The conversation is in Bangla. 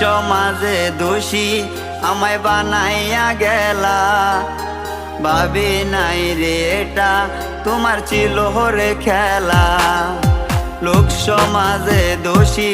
সমাজে দোষী আমায় বানাইয়া গেলা। ভাবি নাই রে এটা তোমার ছিল রে খেলা। লোক সমাজে দোষী